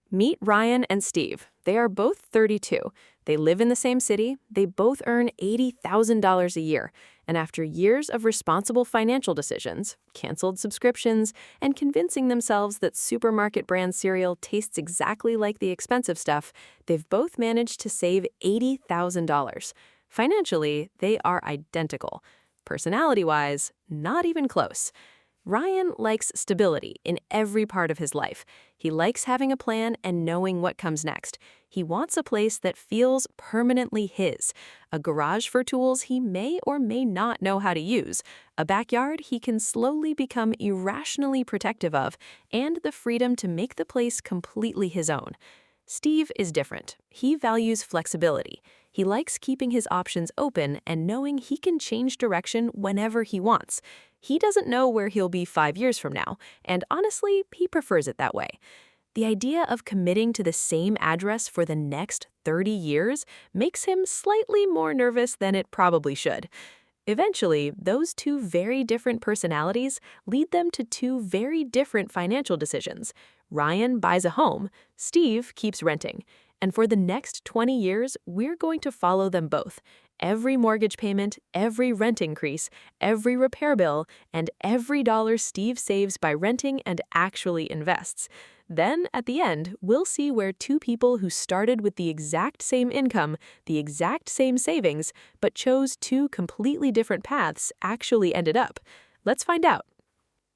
Meet Ryan and Steve. They are both 32. They live in the same city. They both earn $80,000 a year. And after years of responsible financial decisions, canceled subscriptions, and convincing themselves that supermarket brand cereal tastes exactly like the expensive stuff, they've both managed to save $80,000. Financially, they are identical. Personality-wise, not even close. Ryan likes stability in every part of his life. He likes having a plan and knowing what comes next. He wants a place that feels permanently his, a garage for tools he may or may not know how to use, a backyard he can slowly become irrationally protective of, and the freedom to make the place completely his own. Steve is different. He values flexibility. He likes keeping his options open and knowing he can change direction whenever he wants. He doesn't know where he'll be 5 years from now, and honestly, he prefers it that way. The idea of committing to the same address for the next 30 years makes him slightly more nervous than it probably should. Eventually, those two very different personalities lead them to two very different financial decisions. Ryan buys a home, Steve keeps renting. And for the next 20 years, we're going to follow them both. Every mortgage payment, every rent increase, every repair bill, and every dollar Steve saves by renting and actually invests. Then, at the end, we'll see where two people who started with the exact same income, the exact same savings, but chose two completely different paths actually ended up. Let's find out.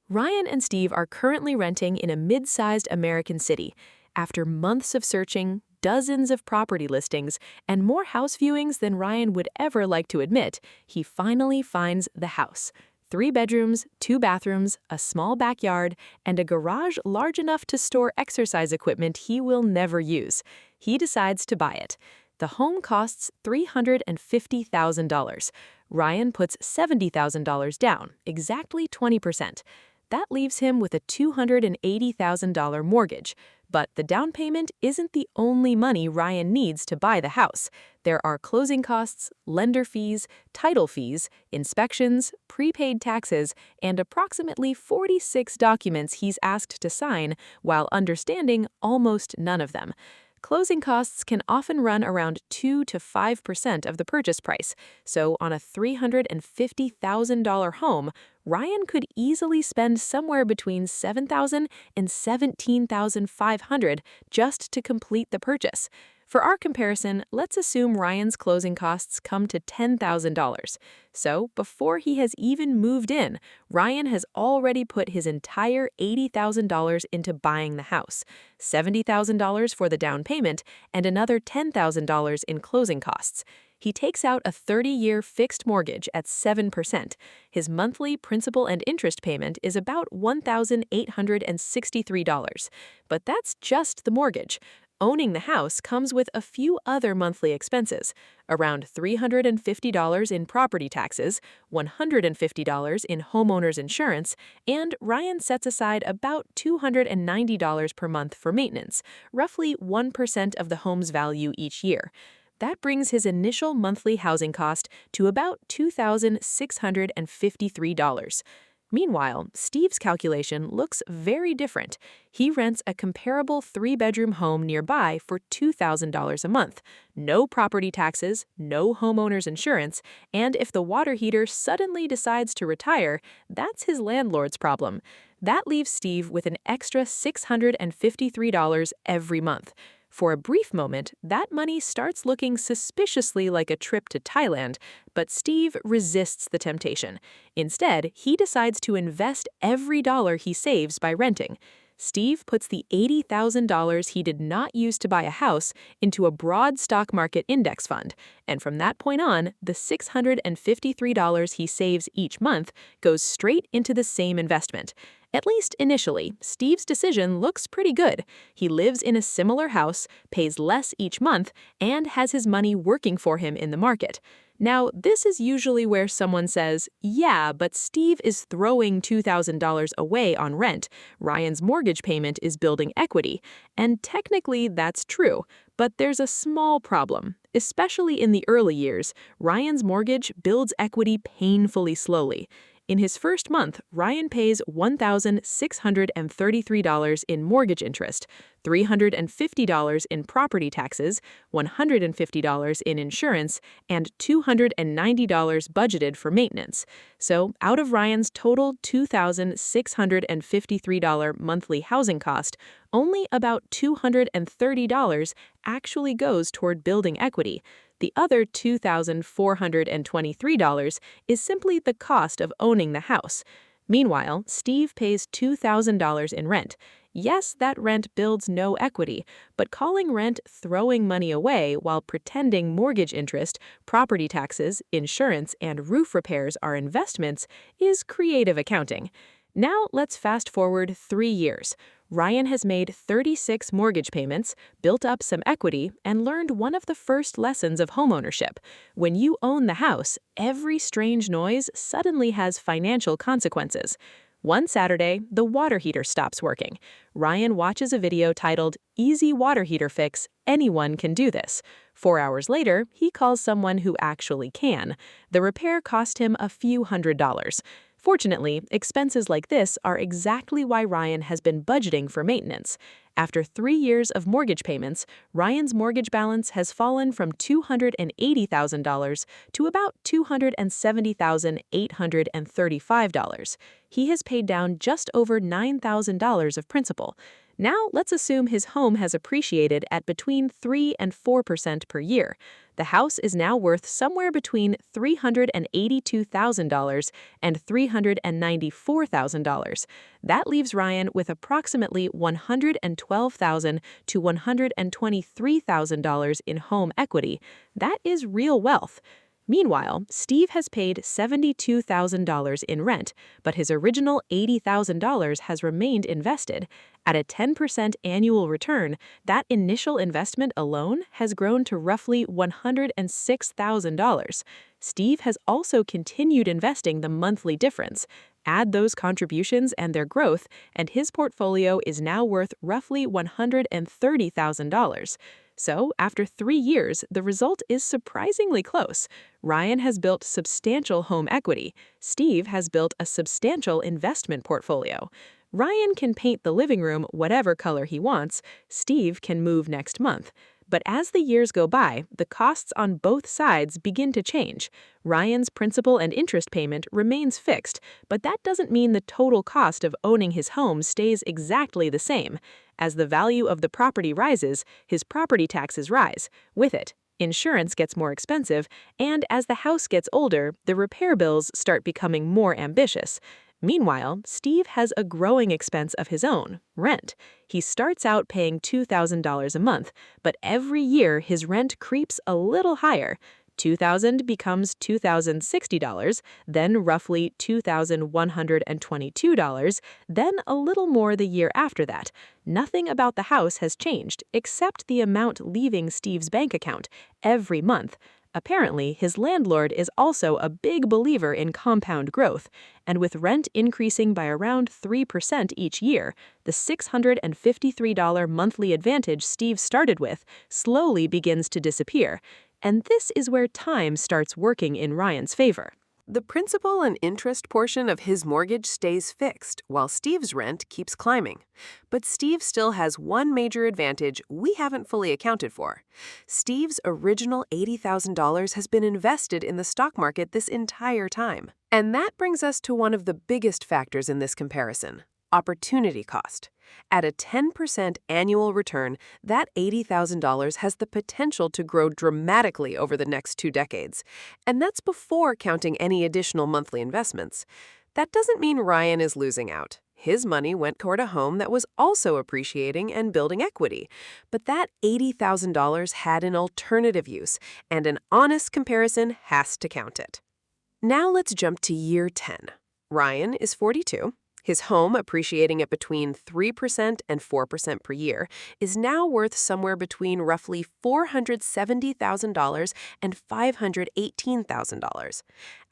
Ryan and Steve are currently renting in a mid-sized American city. After months of searching, dozens of property listings, and more house viewings than Ryan would ever like to admit, he finally finds the house. 3 bedrooms, 2 bathrooms, a small backyard, and a garage large enough to store exercise equipment he will never use. He decides to buy it. The home costs $350,000. Ryan puts $70,000 down, exactly 20%. That leaves him with a $280,000 mortgage. But the down payment isn't the only money Ryan needs to buy the house. There are closing costs, lender fees, title fees, inspections, prepaid taxes, and approximately 46 documents he's asked to sign while understanding almost none of them. Closing costs can often run around 2 to 5% of the purchase price, so on a $350,000 home, Ryan could easily spend somewhere between $7,000 and $17,500 just to complete the purchase. For our comparison, let's assume Ryan's closing costs come to $10,000. So, before he has even moved in, Ryan has already put his entire $80,000 into buying the house, $70,000 for the down payment, and another $10,000 in closing costs. He takes out a 30-year fixed mortgage at 7%. His monthly principal and interest payment is about $1,863. But that's just the mortgage. Owning the house comes with a few other monthly expenses, around $350 in property taxes, $150 in homeowner's insurance, and Ryan sets aside about $290 per month for maintenance, roughly 1% of the home's value each year. That brings his initial monthly housing cost to about $2,653. Meanwhile, Steve's calculation looks very different. He rents a comparable 3-bedroom home nearby for $2,000 a month. No property taxes, no homeowner's insurance, and if the water heater suddenly decides to retire, that's his landlord's problem. That leaves Steve with an extra $653 every month. For a brief moment, that money starts looking suspiciously like a trip to Thailand, but Steve resists the temptation. Instead, he decides to invest every dollar he saves by renting. Steve puts the $80,000 he did not use to buy a house into a broad stock market index fund, and from that point on, the $653 he saves each month goes straight into the same investment. At least initially, Steve's decision looks pretty good. He lives in a similar house, pays less each month, and has his money working for him in the market. Now, this is usually where someone says, yeah, but Steve is throwing $2,000 away on rent. Ryan's mortgage payment is building equity. And technically, that's true. But there's a small problem. Especially in the early years, Ryan's mortgage builds equity painfully slowly. In his first month, Ryan pays $1,633 in mortgage interest, $350 in property taxes, $150 in insurance, and $290 budgeted for maintenance. So, out of Ryan's total $2,653 monthly housing cost, only about $230 actually goes toward building equity. The other $2,423 is simply the cost of owning the house. Meanwhile, Steve pays $2,000 in rent. Yes, that rent builds no equity, but calling rent throwing money away while pretending mortgage interest, property taxes, insurance, and roof repairs are investments is creative accounting. Now let's fast forward 3 years. Ryan has made 36 mortgage payments, built up some equity, and learned one of the first lessons of homeownership. When you own the house, every strange noise suddenly has financial consequences. One Saturday, the water heater stops working. Ryan watches a video titled, "Easy Water Heater Fix, Anyone Can Do This." 4 hours later, he calls someone who actually can. The repair cost him a few $100s. Fortunately, expenses like this are exactly why Ryan has been budgeting for maintenance. After 3 years of mortgage payments, Ryan's mortgage balance has fallen from $280,000 to about $270,835. He has paid down just over $9,000 of principal. Now, let's assume his home has appreciated at between 3 and 4% per year. The house is now worth somewhere between $382,000 and $394,000. That leaves Ryan with approximately $112,000 to $123,000 in home equity. That is real wealth. Meanwhile, Steve has paid $72,000 in rent, but his original $80,000 has remained invested. At a 10% annual return, that initial investment alone has grown to roughly $106,000. Steve has also continued investing the monthly difference. Add those contributions and their growth, and his portfolio is now worth roughly $130,000. So, after 3 years, the result is surprisingly close. Ryan has built substantial home equity. Steve has built a substantial investment portfolio. Ryan can paint the living room whatever color he wants. Steve can move next month. But as the years go by, the costs on both sides begin to change. Ryan's principal and interest payment remains fixed, but that doesn't mean the total cost of owning his home stays exactly the same. As the value of the property rises, his property taxes rise. With it, insurance gets more expensive, and as the house gets older, the repair bills start becoming more ambitious. Meanwhile, Steve has a growing expense of his own, rent. He starts out paying $2,000 a month, but every year his rent creeps a little higher. $2,000 becomes $2,060, then roughly $2,122, then a little more the year after that. Nothing about the house has changed except the amount leaving Steve's bank account every month. Apparently, his landlord is also a big believer in compound growth, and with rent increasing by around 3% each year, the $653 monthly advantage Steve started with slowly begins to disappear. And this is where time starts working in Ryan's favor. The principal and interest portion of his mortgage stays fixed, while Steve's rent keeps climbing. But Steve still has one major advantage we haven't fully accounted for. Steve's original $80,000 has been invested in the stock market this entire time. And that brings us to one of the biggest factors in this comparison: opportunity cost. At a 10% annual return, that $80,000 has the potential to grow dramatically over the next 2 decades. And that's before counting any additional monthly investments. That doesn't mean Ryan is losing out. His money went toward a home that was also appreciating and building equity. But that $80,000 had an alternative use, and an honest comparison has to count it. Now let's jump to year 10. Ryan is 42. His home, appreciating at between 3% and 4% per year, is now worth somewhere between roughly $470,000 and $518,000.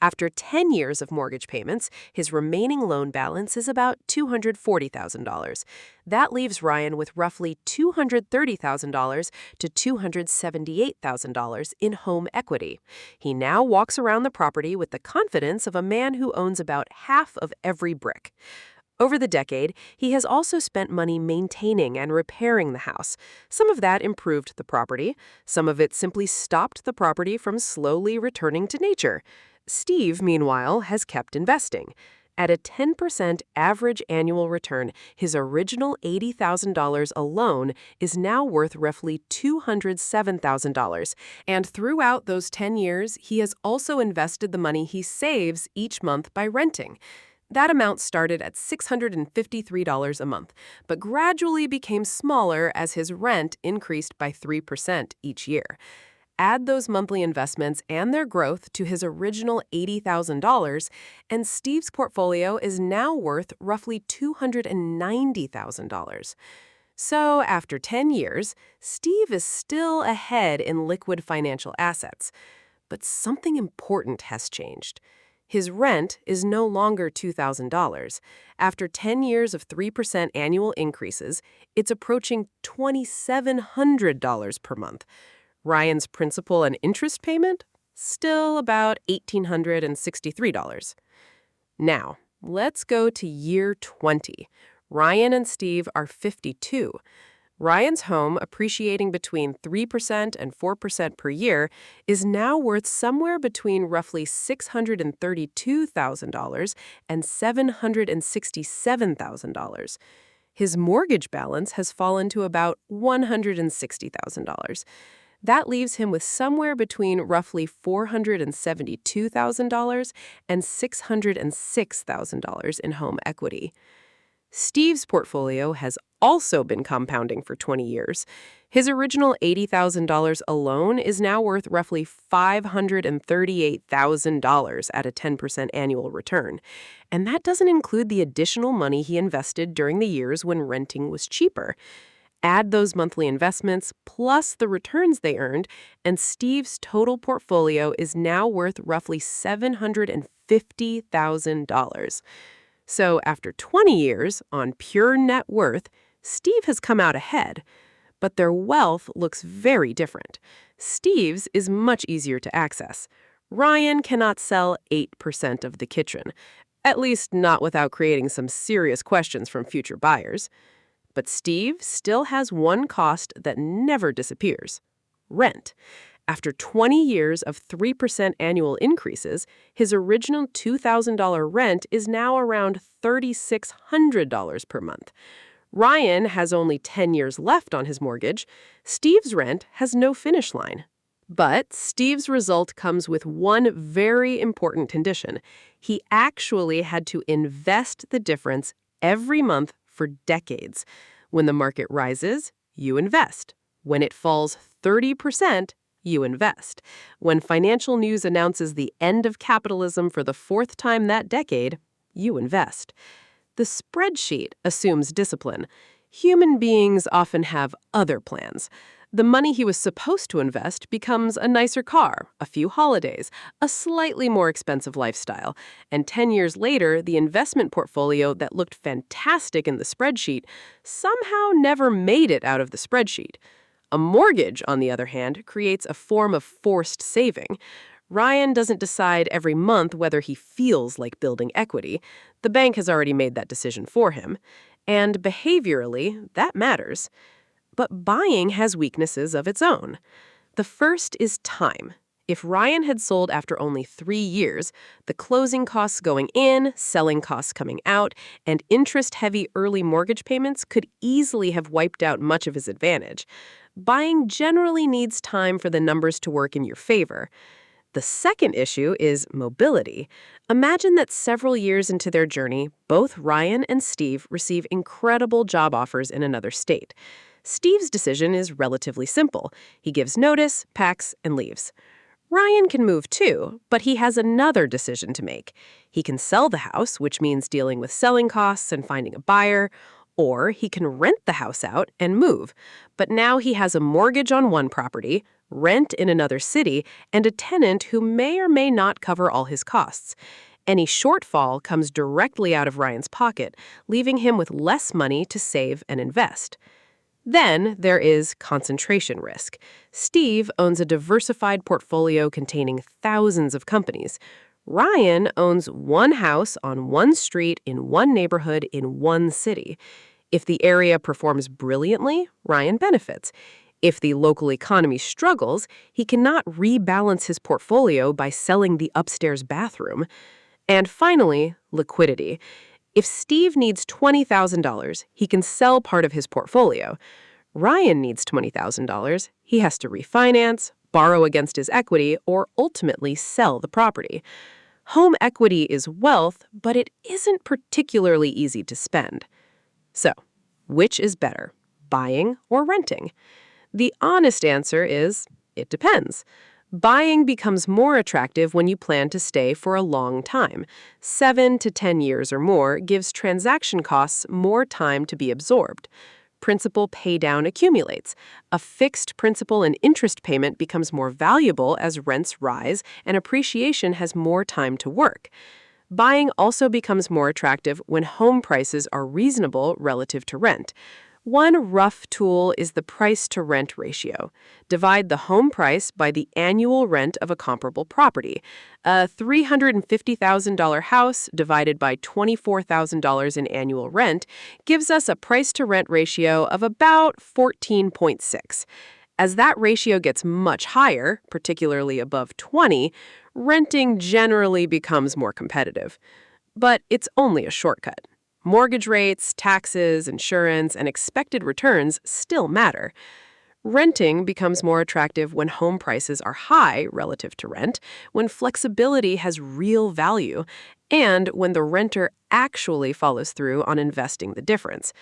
After 10 years of mortgage payments, his remaining loan balance is about $240,000. That leaves Ryan with roughly $230,000 to $278,000 in home equity. He now walks around the property with the confidence of a man who owns about half of every brick. Over the decade, he has also spent money maintaining and repairing the house. Some of that improved the property. Some of it simply stopped the property from slowly returning to nature. Steve, meanwhile, has kept investing. At a 10% average annual return, his original $80,000 alone is now worth roughly $207,000. And throughout those 10 years, he has also invested the money he saves each month by renting. That amount started at $653 a month, but gradually became smaller as his rent increased by 3% each year. Add those monthly investments and their growth to his original $80,000, and Steve's portfolio is now worth roughly $290,000. So, after 10 years, Steve is still ahead in liquid financial assets. But something important has changed. His rent is no longer $2,000. After 10 years of 3% annual increases, it's approaching $2,700 per month. Ryan's principal and interest payment? Still about $1,863. Now, let's go to year 20. Ryan and Steve are 52. Ryan's home, appreciating between 3% and 4% per year, is now worth somewhere between roughly $632,000 and $767,000. His mortgage balance has fallen to about $160,000. That leaves him with somewhere between roughly $472,000 and $606,000 in home equity. Steve's portfolio has also been compounding for 20 years. His original $80,000 alone is now worth roughly $538,000 at a 10% annual return. And that doesn't include the additional money he invested during the years when renting was cheaper. Add those monthly investments plus the returns they earned, and Steve's total portfolio is now worth roughly $750,000. So after 20 years on pure net worth, Steve has come out ahead. But their wealth looks very different. Steve's is much easier to access. Ryan cannot sell 8% of the kitchen, at least not without creating some serious questions from future buyers. But Steve still has one cost that never disappears: rent. After 20 years of 3% annual increases, his original $2,000 rent is now around $3,600 per month. Ryan has only 10 years left on his mortgage. Steve's rent has no finish line. But Steve's result comes with one very important condition. He actually had to invest the difference every month for decades. When the market rises, you invest. When it falls 30%, you invest. When financial news announces the end of capitalism for the fourth time that decade, you invest. The spreadsheet assumes discipline. Human beings often have other plans. The money he was supposed to invest becomes a nicer car, a few holidays, a slightly more expensive lifestyle. And 10 years later, the investment portfolio that looked fantastic in the spreadsheet somehow never made it out of the spreadsheet. A mortgage, on the other hand, creates a form of forced saving. Ryan doesn't decide every month whether he feels like building equity. The bank has already made that decision for him. And behaviorally, that matters. But buying has weaknesses of its own. The first is time. If Ryan had sold after only 3 years, the closing costs going in, selling costs coming out, and interest-heavy early mortgage payments could easily have wiped out much of his advantage. Buying generally needs time for the numbers to work in your favor. The second issue is mobility. Imagine that several years into their journey, both Ryan and Steve receive incredible job offers in another state. Steve's decision is relatively simple. He gives notice, packs, and leaves. Ryan can move too, but he has another decision to make. He can sell the house, which means dealing with selling costs and finding a buyer, or he can rent the house out and move. But now he has a mortgage on one property, rent in another city, and a tenant who may or may not cover all his costs. Any shortfall comes directly out of Ryan's pocket, leaving him with less money to save and invest. Then there is concentration risk. Steve owns a diversified portfolio containing thousands of companies. Ryan owns one house on one street in one neighborhood in one city. If the area performs brilliantly, Ryan benefits. If the local economy struggles, he cannot rebalance his portfolio by selling the upstairs bathroom. And finally, liquidity. If Steve needs $20,000, he can sell part of his portfolio. Ryan needs $20,000. He has to refinance, borrow against his equity, or ultimately sell the property. Home equity is wealth, but it isn't particularly easy to spend. So, which is better, buying or renting? The honest answer is, it depends. Buying becomes more attractive when you plan to stay for a long time. 7 to 10 years or more gives transaction costs more time to be absorbed. Principal paydown accumulates. A fixed principal and interest payment becomes more valuable as rents rise and appreciation has more time to work. Buying also becomes more attractive when home prices are reasonable relative to rent. One rough tool is the price-to-rent ratio. Divide the home price by the annual rent of a comparable property. A $350,000 house divided by $24,000 in annual rent gives us a price-to-rent ratio of about 14.6. As that ratio gets much higher, particularly above 20, renting generally becomes more competitive. But it's only a shortcut. Mortgage rates, taxes, insurance, and expected returns still matter. Renting becomes more attractive when home prices are high relative to rent, when flexibility has real value, and when the renter actually follows through on investing the difference.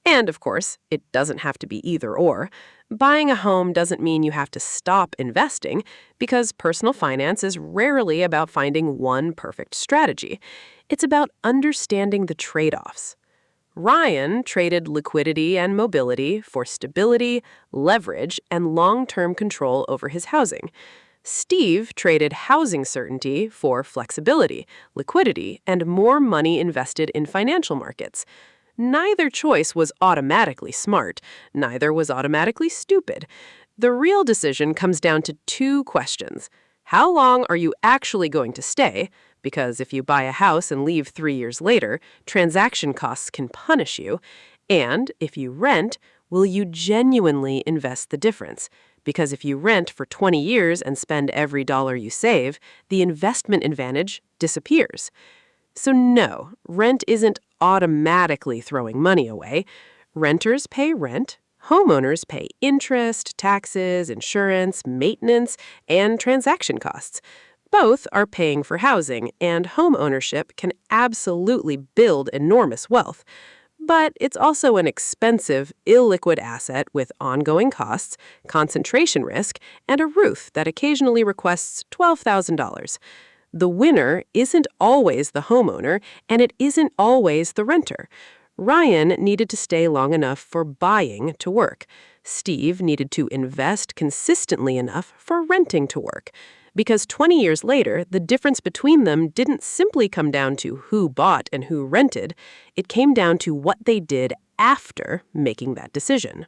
And, of course, it doesn't have to be either or. Buying a home doesn't mean you have to stop investing, because personal finance is rarely about finding one perfect strategy. It's about understanding the trade-offs. Ryan traded liquidity and mobility for stability, leverage, and long-term control over his housing. Steve traded housing certainty for flexibility, liquidity, and more money invested in financial markets. Neither choice was automatically smart. Neither was automatically stupid. The real decision comes down to two questions. How long are you actually going to stay? Because if you buy a house and leave 3 years later, transaction costs can punish you. And if you rent, will you genuinely invest the difference? Because if you rent for 20 years and spend every dollar you save, the investment advantage disappears. So no, rent isn't automatically throwing money away. Renters pay rent. Homeowners pay interest, taxes, insurance, maintenance, and transaction costs. Both are paying for housing, and home ownership can absolutely build enormous wealth. But it's also an expensive, illiquid asset with ongoing costs, concentration risk, and a roof that occasionally requests $12,000. The winner isn't always the homeowner, and it isn't always the renter. Ryan needed to stay long enough for buying to work. Steve needed to invest consistently enough for renting to work. Because 20 years later, the difference between them didn't simply come down to who bought and who rented. It came down to what they did after making that decision.